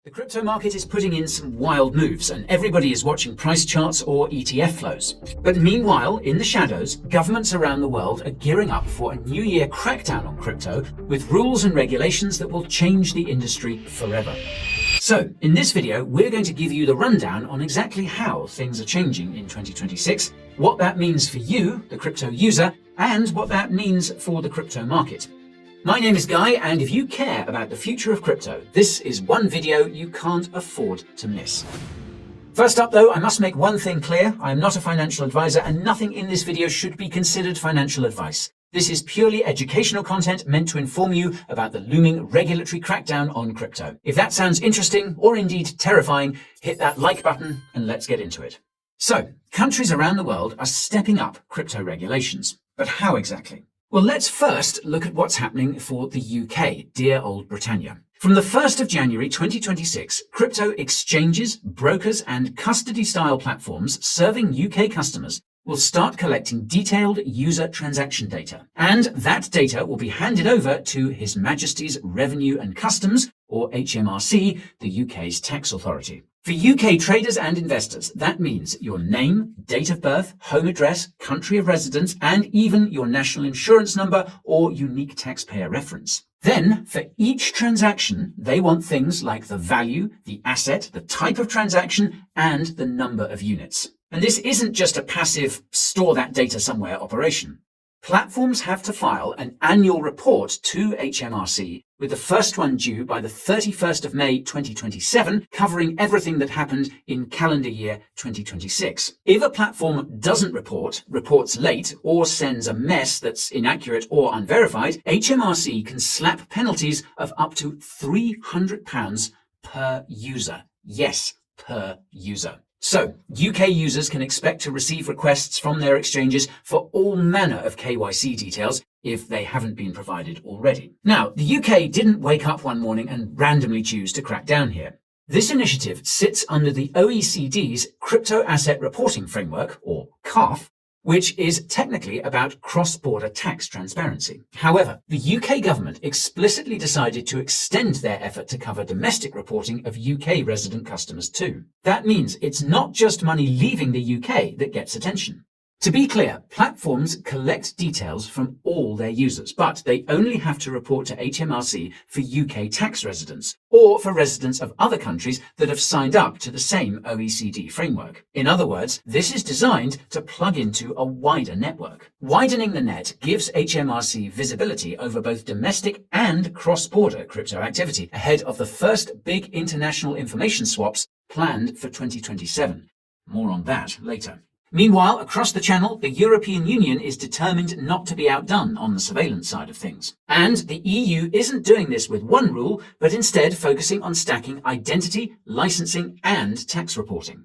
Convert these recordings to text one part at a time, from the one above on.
The crypto market is putting in some wild moves and everybody is watching price charts or ETF flows. But meanwhile, in the shadows, governments around the world are gearing up for a New Year crackdown on crypto with rules and regulations that will change the industry forever. So, in this video, we're going to give you the rundown on exactly how things are changing in 2026, what that means for you, the crypto user, and what that means for the crypto market. My name is Guy, and if you care about the future of crypto, this is one video you can't afford to miss. First up though, I must make one thing clear. I am not a financial advisor and nothing in this video should be considered financial advice. This is purely educational content meant to inform you about the looming regulatory crackdown on crypto. If that sounds interesting or indeed terrifying, hit that like button and let's get into it. So, countries around the world are stepping up crypto regulations. But how exactly? Well, let's first look at what's happening for the UK, dear old Britannia. From the 1st of January 2026, crypto exchanges, brokers and custody-style platforms serving UK customers will start collecting detailed user transaction data. And that data will be handed over to His Majesty's Revenue and Customs, or HMRC, the UK's tax authority. For UK traders and investors, that means your name, date of birth, home address, country of residence, and even your national insurance number or unique taxpayer reference. Then, for each transaction, they want things like the value, the asset, the type of transaction, and the number of units. And this isn't just a passive store that data somewhere operation. Platforms have to file an annual report to HMRC, with the first one due by the 31st of May 2027, covering everything that happened in calendar year 2026. If a platform doesn't report, reports late, or sends a mess that's inaccurate or unverified, HMRC can slap penalties of up to £300 per user. Yes, per user. So, UK users can expect to receive requests from their exchanges for all manner of KYC details if they haven't been provided already. Now, the UK didn't wake up one morning and randomly choose to crack down here. This initiative sits under the OECD's Crypto Asset Reporting Framework, or CARF, which is technically about cross-border tax transparency. However, the UK government explicitly decided to extend their effort to cover domestic reporting of UK resident customers too. That means it's not just money leaving the UK that gets attention. To be clear, platforms collect details from all their users, but they only have to report to HMRC for UK tax residents, or for residents of other countries that have signed up to the same OECD framework. In other words, this is designed to plug into a wider network. Widening the net gives HMRC visibility over both domestic and cross-border crypto activity ahead of the first big international information swaps planned for 2027. More on that later. Meanwhile, across the channel, the European Union is determined not to be outdone on the surveillance side of things. And the EU isn't doing this with one rule, but instead focusing on stacking identity, licensing, and tax reporting.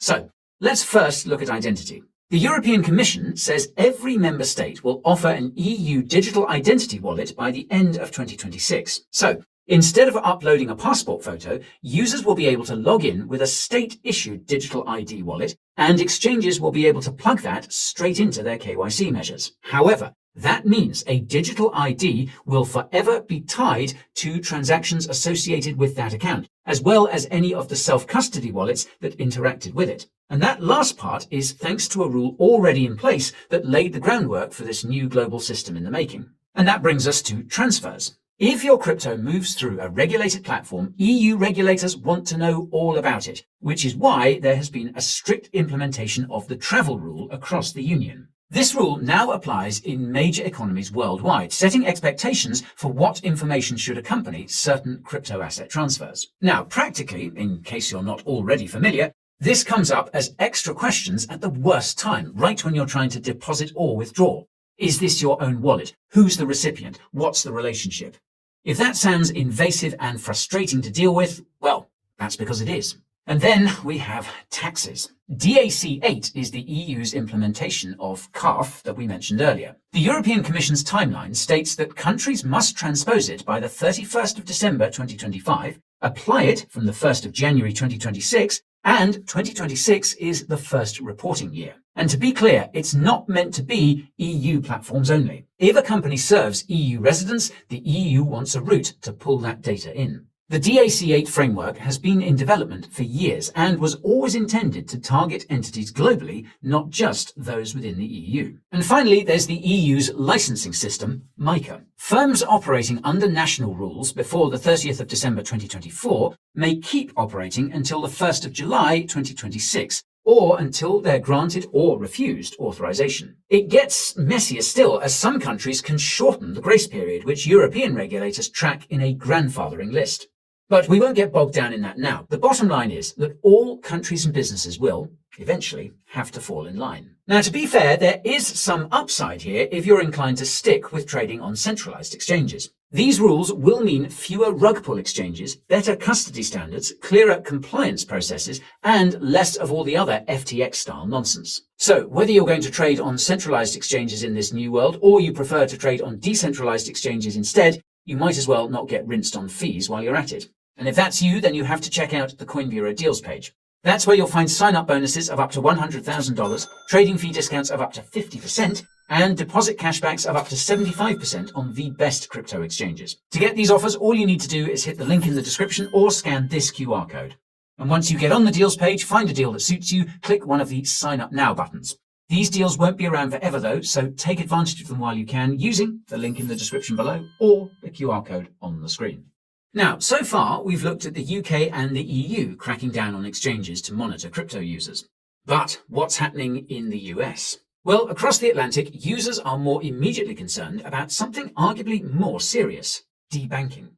So, let's first look at identity. The European Commission says every member state will offer an EU digital identity wallet by the end of 2026. So, instead of uploading a passport photo, users will be able to log in with a state-issued digital ID wallet, and exchanges will be able to plug that straight into their KYC measures. However, that means a digital ID will forever be tied to transactions associated with that account, as well as any of the self-custody wallets that interacted with it. And that last part is thanks to a rule already in place that laid the groundwork for this new global system in the making. And that brings us to transfers. If your crypto moves through a regulated platform, EU regulators want to know all about it, which is why there has been a strict implementation of the travel rule across the Union. This rule now applies in major economies worldwide, setting expectations for what information should accompany certain crypto asset transfers. Now, practically, in case you're not already familiar, this comes up as extra questions at the worst time, right when you're trying to deposit or withdraw. Is this your own wallet? Who's the recipient? What's the relationship? If that sounds invasive and frustrating to deal with, well, that's because it is. And then we have taxes. DAC 8 is the EU's implementation of CARF that we mentioned earlier. The European Commission's timeline states that countries must transpose it by the 31st of December 2025, apply it from the 1st of January 2026, and 2026 is the first reporting year. And to be clear, it's not meant to be EU platforms only. If a company serves EU residents, the EU wants a route to pull that data in. The DAC8 framework has been in development for years and was always intended to target entities globally, not just those within the EU. And finally, there's the EU's licensing system, MiCA. Firms operating under national rules before the 30th of December 2024 may keep operating until the 1st of July 2026, or until they're granted or refused authorization. It gets messier still, as some countries can shorten the grace period, which European regulators track in a grandfathering list. But we won't get bogged down in that now. The bottom line is that all countries and businesses will, eventually, have to fall in line. Now, to be fair, there is some upside here if you're inclined to stick with trading on centralized exchanges. These rules will mean fewer rug pull exchanges, better custody standards, clearer compliance processes, and less of all the other FTX-style nonsense. So, whether you're going to trade on centralized exchanges in this new world, or you prefer to trade on decentralized exchanges instead, you might as well not get rinsed on fees while you're at it. And if that's you, then you have to check out the Coin Bureau deals page. That's where you'll find sign-up bonuses of up to $100,000, trading fee discounts of up to 50%, and deposit cashbacks of up to 75% on the best crypto exchanges. To get these offers, all you need to do is hit the link in the description or scan this QR code. And once you get on the deals page, find a deal that suits you, click one of the Sign Up Now buttons. These deals won't be around forever though, so take advantage of them while you can using the link in the description below or the QR code on the screen. Now, so far, we've looked at the UK and the EU cracking down on exchanges to monitor crypto users. But what's happening in the US? Well, across the Atlantic, users are more immediately concerned about something arguably more serious: debanking.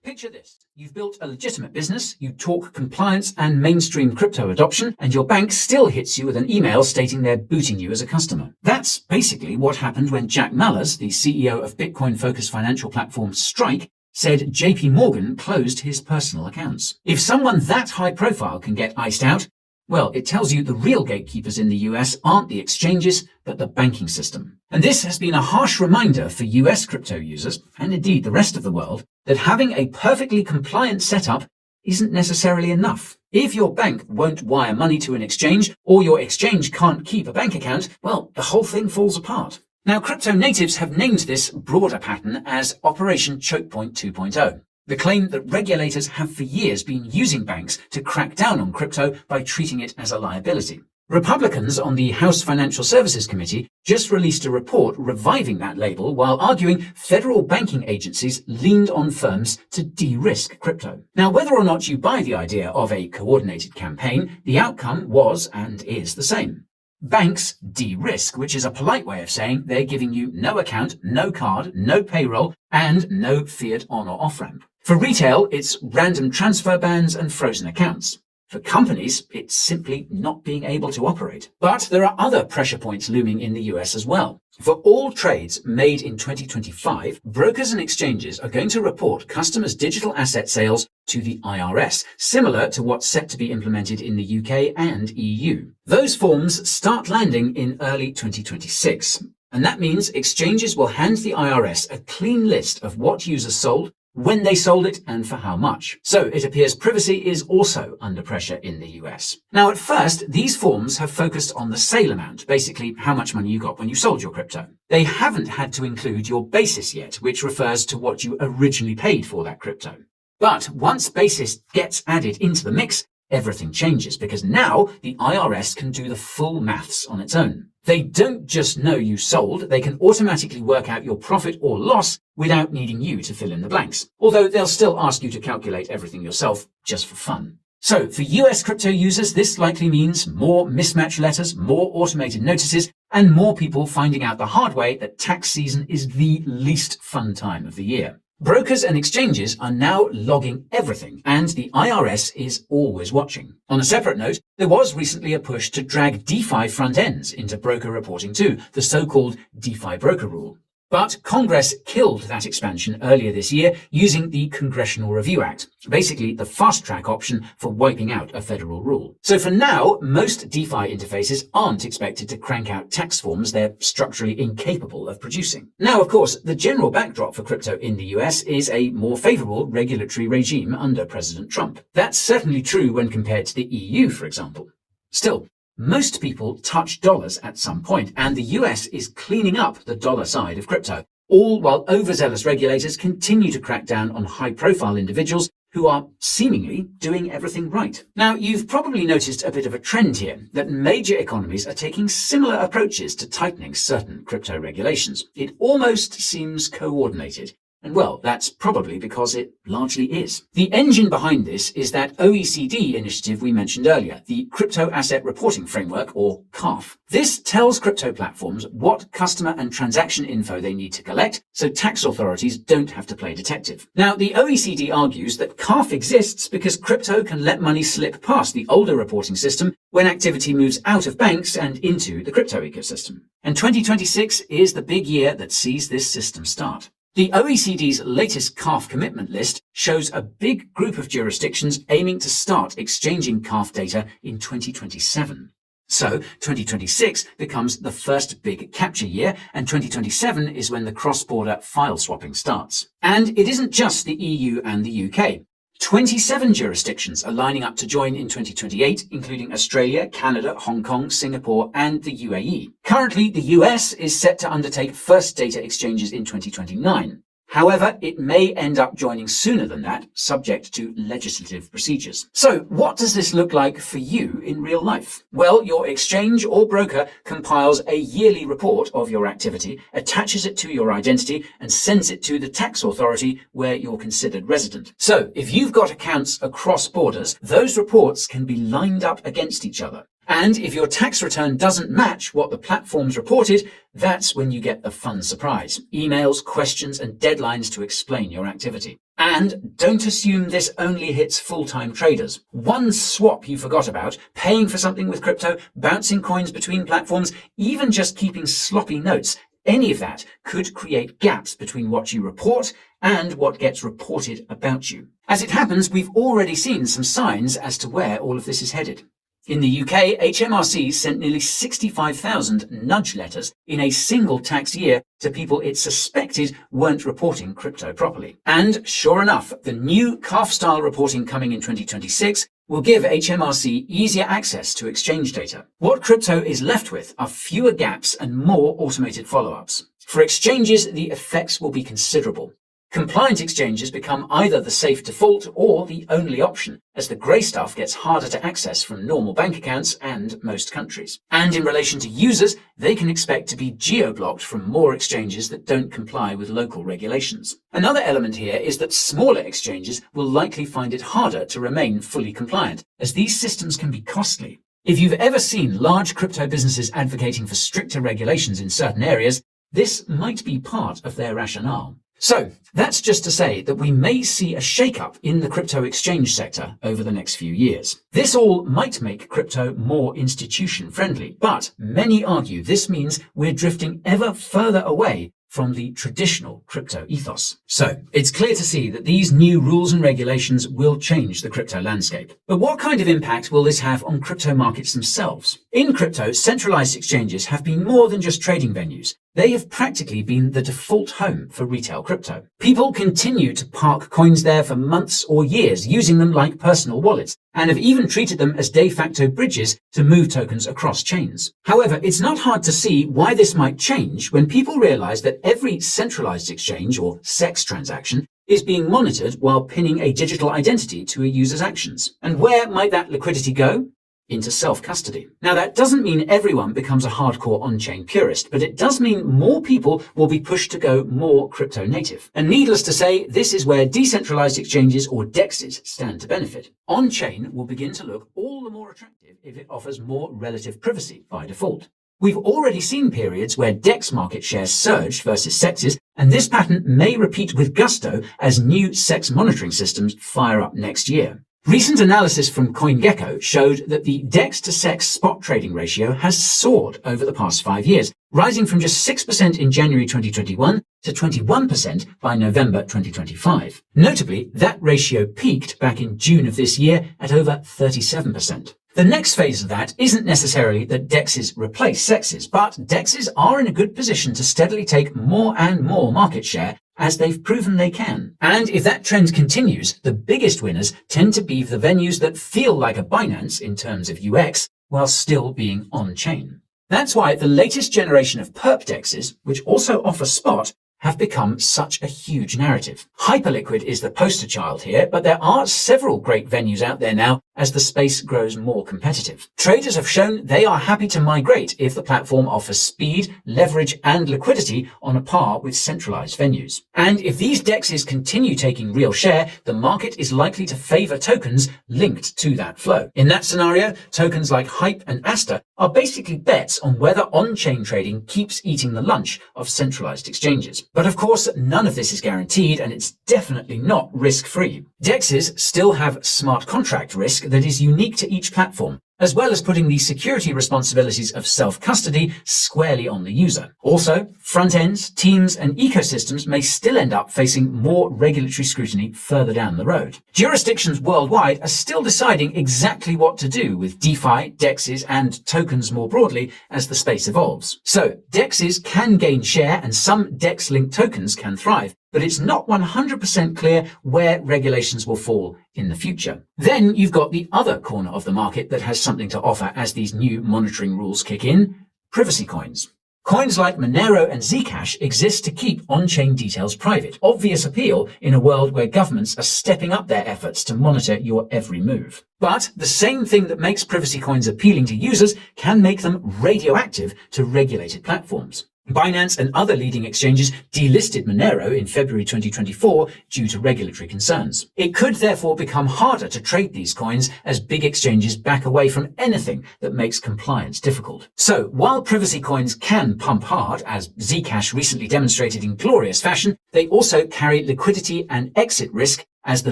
Picture this. You've built a legitimate business, you talk compliance and mainstream crypto adoption, and your bank still hits you with an email stating they're booting you as a customer. That's basically what happened when Jack Mallers, the CEO of Bitcoin-focused financial platform Strike, said JP Morgan closed his personal accounts. If someone that high profile can get iced out, well, it tells you the real gatekeepers in the US aren't the exchanges, but the banking system. And this has been a harsh reminder for US crypto users, and indeed the rest of the world, that having a perfectly compliant setup isn't necessarily enough. If your bank won't wire money to an exchange, or your exchange can't keep a bank account, well, the whole thing falls apart. Now, crypto natives have named this broader pattern as Operation Chokepoint 2.0. The claim that regulators have for years been using banks to crack down on crypto by treating it as a liability. Republicans on the House Financial Services Committee just released a report reviving that label while arguing federal banking agencies leaned on firms to de-risk crypto. Now, whether or not you buy the idea of a coordinated campaign, the outcome was and is the same. Banks de-risk, which is a polite way of saying they're giving you no account, no card, no payroll, and no fiat on or off ramp. For retail, it's random transfer bans and frozen accounts. For companies, it's simply not being able to operate. But there are other pressure points looming in the US as well. For all trades made in 2025, brokers and exchanges are going to report customers' digital asset sales to the IRS, similar to what's set to be implemented in the UK and EU. Those forms start landing in early 2026. And that means exchanges will hand the IRS a clean list of what users sold, when they sold it, and for how much. So it appears privacy is also under pressure in the US. Now, at first, these forms have focused on the sale amount, basically how much money you got when you sold your crypto. They haven't had to include your basis yet, which refers to what you originally paid for that crypto. But once basis gets added into the mix, everything changes, because now the IRS can do the full maths on its own. They don't just know you sold, they can automatically work out your profit or loss without needing you to fill in the blanks. Although they'll still ask you to calculate everything yourself just for fun. So for US crypto users, this likely means more mismatch letters, more automated notices, and more people finding out the hard way that tax season is the least fun time of the year. Brokers and exchanges are now logging everything, and the IRS is always watching. On a separate note, there was recently a push to drag DeFi front ends into broker reporting too, the so-called DeFi broker rule. But Congress killed that expansion earlier this year using the Congressional Review Act, basically the fast-track option for wiping out a federal rule. So for now, most DeFi interfaces aren't expected to crank out tax forms they're structurally incapable of producing. Now, of course, the general backdrop for crypto in the US is a more favorable regulatory regime under President Trump. That's certainly true when compared to the EU, for example. Still, most people touch dollars at some point, and the US is cleaning up the dollar side of crypto, all while overzealous regulators continue to crack down on high-profile individuals who are seemingly doing everything right. Now, you've probably noticed a bit of a trend here, that major economies are taking similar approaches to tightening certain crypto regulations. It almost seems coordinated. And well, that's probably because it largely is. The engine behind this is that OECD initiative we mentioned earlier, the Crypto Asset Reporting Framework, or CARF. This tells crypto platforms what customer and transaction info they need to collect, so tax authorities don't have to play detective. Now, the OECD argues that CARF exists because crypto can let money slip past the older reporting system when activity moves out of banks and into the crypto ecosystem. And 2026 is the big year that sees this system start. The OECD's latest CARF commitment list shows a big group of jurisdictions aiming to start exchanging CARF data in 2027. So 2026 becomes the first big capture year, and 2027 is when the cross-border file swapping starts. And it isn't just the EU and the UK. 27 jurisdictions are lining up to join in 2028, including Australia, Canada, Hong Kong, Singapore, and the UAE. Currently, the US is set to undertake first data exchanges in 2029. However, it may end up joining sooner than that, subject to legislative procedures. So, what does this look like for you in real life? Well, your exchange or broker compiles a yearly report of your activity, attaches it to your identity, and sends it to the tax authority where you're considered resident. So, if you've got accounts across borders, those reports can be lined up against each other. And if your tax return doesn't match what the platforms reported, that's when you get the fun surprise. Emails, questions, and deadlines to explain your activity. And don't assume this only hits full-time traders. One swap you forgot about, paying for something with crypto, bouncing coins between platforms, even just keeping sloppy notes, any of that could create gaps between what you report and what gets reported about you. As it happens, we've already seen some signs as to where all of this is headed. In the UK, HMRC sent nearly 65,000 nudge letters in a single tax year to people it suspected weren't reporting crypto properly. And sure enough, the new CARF-style reporting coming in 2026 will give HMRC easier access to exchange data. What crypto is left with are fewer gaps and more automated follow-ups. For exchanges, the effects will be considerable. Compliant exchanges become either the safe default or the only option, as the grey stuff gets harder to access from normal bank accounts and most countries. And in relation to users, they can expect to be geo-blocked from more exchanges that don't comply with local regulations. Another element here is that smaller exchanges will likely find it harder to remain fully compliant, as these systems can be costly. If you've ever seen large crypto businesses advocating for stricter regulations in certain areas, this might be part of their rationale. So, that's just to say that we may see a shake-up in the crypto exchange sector over the next few years. This all might make crypto more institution-friendly, but many argue this means we're drifting ever further away from the traditional crypto ethos. So, it's clear to see that these new rules and regulations will change the crypto landscape. But what kind of impact will this have on crypto markets themselves? In crypto, centralized exchanges have been more than just trading venues. They have practically been the default home for retail crypto. People continue to park coins there for months or years, using them like personal wallets, and have even treated them as de facto bridges to move tokens across chains. However, it's not hard to see why this might change when people realize that every centralized exchange or CEX transaction is being monitored while pinning a digital identity to a user's actions. And where might that liquidity go? Into self-custody. Now, that doesn't mean everyone becomes a hardcore on-chain purist, but it does mean more people will be pushed to go more crypto native. And needless to say, this is where decentralized exchanges or DEXs stand to benefit. On-chain will begin to look all the more attractive if it offers more relative privacy by default. We've already seen periods where DEX market shares surged versus CEXs, and this pattern may repeat with gusto as new CEX monitoring systems fire up next year. Recent analysis from CoinGecko showed that the DEX to CEX spot trading ratio has soared over the past 5 years, rising from just 6% in January 2021 to 21% by November 2025. Notably, that ratio peaked back in June of this year at over 37%. The next phase of that isn't necessarily that DEXs replace CEXs, but DEXs are in a good position to steadily take more and more market share as they've proven they can. And if that trend continues, the biggest winners tend to be the venues that feel like a Binance in terms of UX while still being on-chain. That's why the latest generation of perp DEXs, which also offer spot, have become such a huge narrative. Hyperliquid is the poster child here, but there are several great venues out there now as the space grows more competitive. Traders have shown they are happy to migrate if the platform offers speed, leverage, and liquidity on a par with centralized venues. And if these DEXs continue taking real share, the market is likely to favor tokens linked to that flow. In that scenario, tokens like Hype and Asta are basically bets on whether on-chain trading keeps eating the lunch of centralized exchanges. But of course, none of this is guaranteed, and it's definitely not risk-free. DEXs still have smart contract risk that is unique to each platform, as well as putting the security responsibilities of self-custody squarely on the user. Also, front ends, teams, and ecosystems may still end up facing more regulatory scrutiny further down the road. Jurisdictions worldwide are still deciding exactly what to do with DeFi, DEXs, and tokens more broadly as the space evolves. So, DEXs can gain share and some DEX-linked tokens can thrive, but it's not 100% clear where regulations will fall in the future. Then you've got the other corner of the market that has something to offer as these new monitoring rules kick in: privacy coins. Coins like Monero and Zcash exist to keep on-chain details private. Obvious appeal in a world where governments are stepping up their efforts to monitor your every move. But the same thing that makes privacy coins appealing to users can make them radioactive to regulated platforms. Binance and other leading exchanges delisted Monero in February 2024 due to regulatory concerns. It could therefore become harder to trade these coins as big exchanges back away from anything that makes compliance difficult. So, while privacy coins can pump hard, as Zcash recently demonstrated in glorious fashion, they also carry liquidity and exit risk as the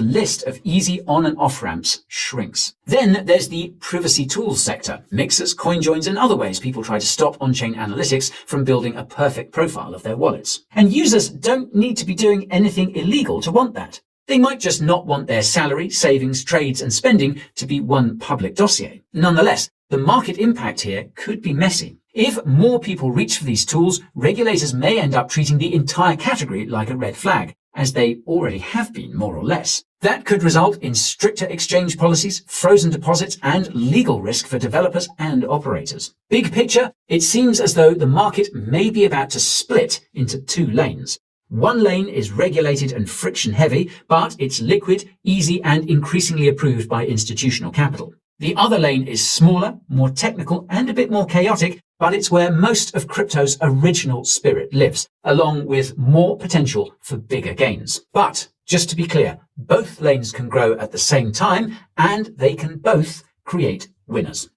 list of easy on and off ramps shrinks. Then there's the privacy tools sector, mixers, coin joins, and other ways people try to stop on-chain analytics from building a perfect profile of their wallets. And users don't need to be doing anything illegal to want that. They might just not want their salary, savings, trades, and spending to be one public dossier. Nonetheless, the market impact here could be messy. If more people reach for these tools, regulators may end up treating the entire category like a red flag, as they already have been, more or less. That could result in stricter exchange policies, frozen deposits, and legal risk for developers and operators. Big picture, it seems as though the market may be about to split into two lanes. One lane is regulated and friction heavy, but it's liquid, easy, and increasingly approved by institutional capital. The other lane is smaller, more technical, and a bit more chaotic, but it's where most of crypto's original spirit lives, along with more potential for bigger gains. But, just to be clear, both lanes can grow at the same time, and they can both create winners.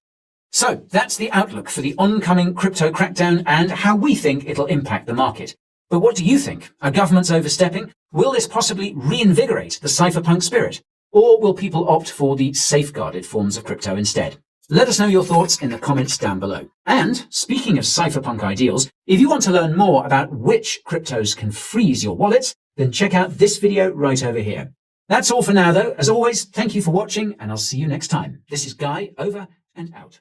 So, that's the outlook for the oncoming crypto crackdown and how we think it'll impact the market. But what do you think? Are governments overstepping? Will this possibly reinvigorate the cypherpunk spirit? Or will people opt for the safeguarded forms of crypto instead? Let us know your thoughts in the comments down below. And speaking of cypherpunk ideals, if you want to learn more about which cryptos can freeze your wallets, then check out this video right over here. That's all for now though. As always, thank you for watching and I'll see you next time. This is Guy, over and out.